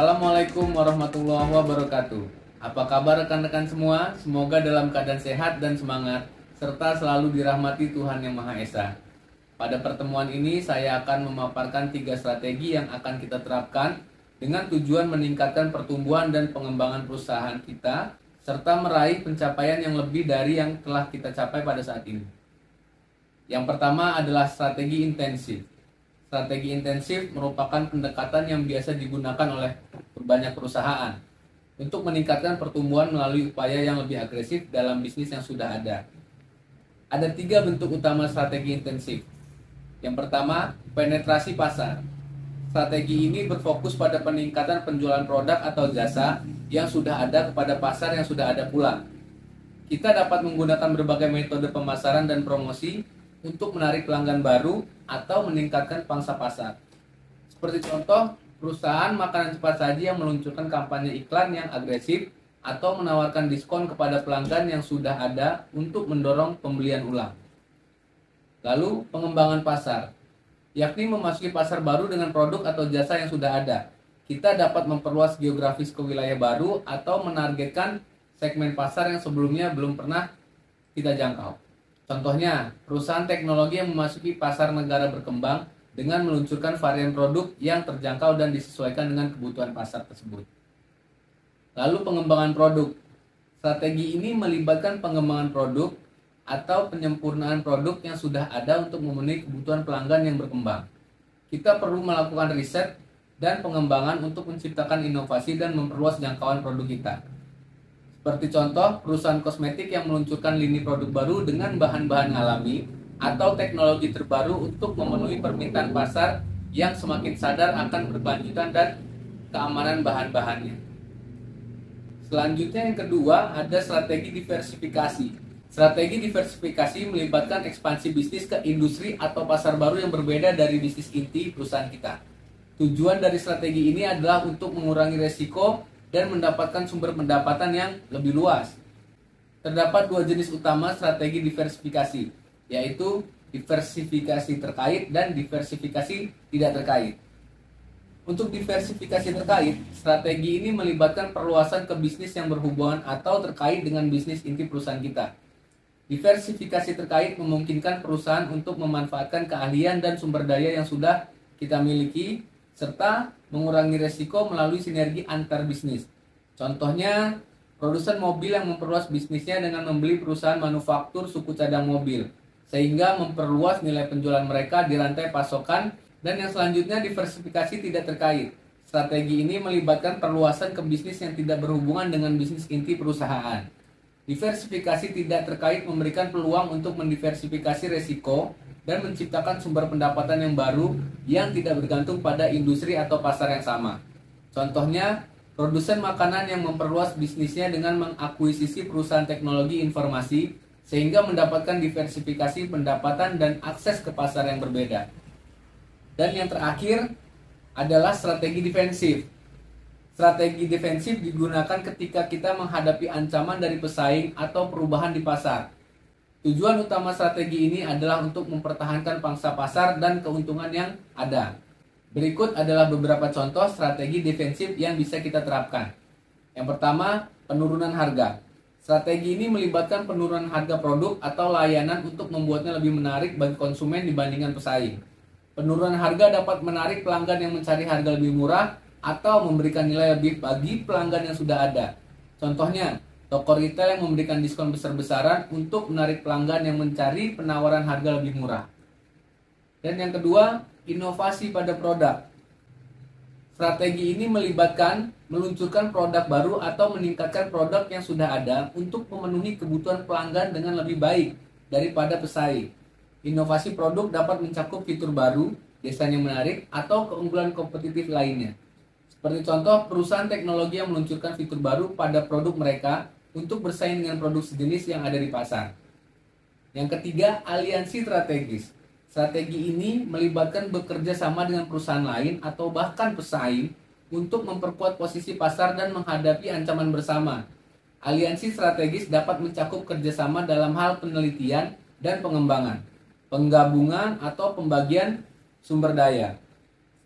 Assalamualaikum warahmatullahi wabarakatuh. Apa kabar rekan-rekan semua? Semoga dalam keadaan sehat dan semangat, serta selalu dirahmati Tuhan Yang Maha Esa. Pada pertemuan ini saya akan memaparkan 3 strategi yang akan kita terapkan dengan tujuan meningkatkan pertumbuhan dan pengembangan perusahaan kita, serta meraih pencapaian yang lebih dari yang telah kita capai pada saat ini. Yang pertama adalah strategi intensif. Strategi intensif merupakan pendekatan yang biasa digunakan oleh banyak perusahaan untuk meningkatkan pertumbuhan melalui upaya yang lebih agresif dalam bisnis yang sudah ada. Ada 3 bentuk utama strategi intensif. Yang pertama, penetrasi pasar. Strategi ini berfokus pada peningkatan penjualan produk atau jasa yang sudah ada kepada pasar yang sudah ada pula. Kita dapat menggunakan berbagai metode pemasaran dan promosi untuk menarik pelanggan baru atau meningkatkan pangsa pasar. Seperti contoh, perusahaan makanan cepat saji yang meluncurkan kampanye iklan yang agresif atau menawarkan diskon kepada pelanggan yang sudah ada untuk mendorong pembelian ulang. Lalu, pengembangan pasar, yakni memasuki pasar baru dengan produk atau jasa yang sudah ada. Kita dapat memperluas geografis ke wilayah baru atau menargetkan segmen pasar yang sebelumnya belum pernah kita jangkau. Contohnya, perusahaan teknologi yang memasuki pasar negara berkembang dengan meluncurkan varian produk yang terjangkau dan disesuaikan dengan kebutuhan pasar tersebut. Lalu pengembangan produk. Strategi ini melibatkan pengembangan produk atau penyempurnaan produk yang sudah ada untuk memenuhi kebutuhan pelanggan yang berkembang. Kita perlu melakukan riset dan pengembangan untuk menciptakan inovasi dan memperluas jangkauan produk kita. Seperti contoh, perusahaan kosmetik yang meluncurkan lini produk baru dengan bahan-bahan alami atau teknologi terbaru untuk memenuhi permintaan pasar yang semakin sadar akan berkelanjutan dan keamanan bahan-bahannya. Selanjutnya yang kedua, ada strategi diversifikasi. Strategi diversifikasi melibatkan ekspansi bisnis ke industri atau pasar baru yang berbeda dari bisnis inti perusahaan kita. Tujuan dari strategi ini adalah untuk mengurangi resiko dan mendapatkan sumber pendapatan yang lebih luas. Terdapat 2 jenis utama strategi diversifikasi, yaitu diversifikasi terkait dan diversifikasi tidak terkait. Untuk diversifikasi terkait, strategi ini melibatkan perluasan ke bisnis yang berhubungan atau terkait dengan bisnis inti perusahaan kita. Diversifikasi terkait memungkinkan perusahaan untuk memanfaatkan keahlian dan sumber daya yang sudah kita miliki, serta mengurangi resiko melalui sinergi antar bisnis. Contohnya, produsen mobil yang memperluas bisnisnya dengan membeli perusahaan manufaktur suku cadang mobil, sehingga memperluas nilai penjualan mereka di rantai pasokan. Dan yang selanjutnya, diversifikasi tidak terkait. Strategi ini melibatkan perluasan ke bisnis yang tidak berhubungan dengan bisnis inti perusahaan. Diversifikasi tidak terkait memberikan peluang untuk mendiversifikasi resiko dan menciptakan sumber pendapatan yang baru yang tidak bergantung pada industri atau pasar yang sama. Contohnya, produsen makanan yang memperluas bisnisnya dengan mengakuisisi perusahaan teknologi informasi sehingga mendapatkan diversifikasi pendapatan dan akses ke pasar yang berbeda. Dan yang terakhir adalah strategi defensif. Strategi defensif digunakan ketika kita menghadapi ancaman dari pesaing atau perubahan di pasar. Tujuan utama strategi ini adalah untuk mempertahankan pangsa pasar dan keuntungan yang ada. Berikut adalah beberapa contoh strategi defensif yang bisa kita terapkan. Yang pertama, penurunan harga. Strategi ini melibatkan penurunan harga produk atau layanan untuk membuatnya lebih menarik bagi konsumen dibandingkan pesaing. Penurunan harga dapat menarik pelanggan yang mencari harga lebih murah atau memberikan nilai lebih bagi pelanggan yang sudah ada. Contohnya, toko retail yang memberikan diskon besar-besaran untuk menarik pelanggan yang mencari penawaran harga lebih murah. Dan yang kedua, inovasi pada produk. Strategi ini melibatkan meluncurkan produk baru atau meningkatkan produk yang sudah ada untuk memenuhi kebutuhan pelanggan dengan lebih baik daripada pesaing. Inovasi produk dapat mencakup fitur baru, desain yang menarik, atau keunggulan kompetitif lainnya. Seperti contoh, perusahaan teknologi yang meluncurkan fitur baru pada produk mereka untuk bersaing dengan produk sejenis yang ada di pasar. Yang ketiga, aliansi strategis. Strategi ini melibatkan bekerja sama dengan perusahaan lain atau bahkan pesaing untuk memperkuat posisi pasar dan menghadapi ancaman bersama. Aliansi strategis dapat mencakup kerjasama dalam hal penelitian dan pengembangan, penggabungan atau pembagian sumber daya.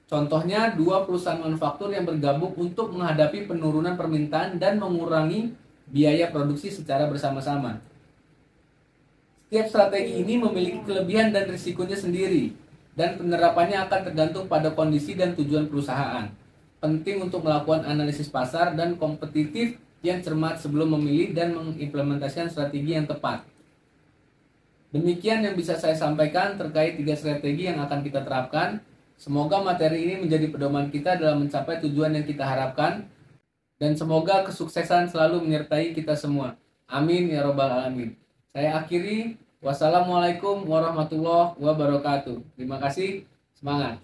Contohnya, dua perusahaan manufaktur yang bergabung untuk menghadapi penurunan permintaan dan mengurangi biaya produksi secara bersama-sama. Setiap strategi ini memiliki kelebihan dan risikonya sendiri, dan penerapannya akan tergantung pada kondisi dan tujuan perusahaan. Penting untuk melakukan analisis pasar dan kompetitif yang cermat sebelum memilih dan mengimplementasikan strategi yang tepat. Demikian yang bisa saya sampaikan terkait 3 strategi yang akan kita terapkan. Semoga materi ini menjadi pedoman kita dalam mencapai tujuan yang kita harapkan, dan semoga kesuksesan selalu menyertai kita semua. Amin ya robbal alamin. Saya akhiri. Wassalamualaikum warahmatullahi wabarakatuh. Terima kasih. Semangat.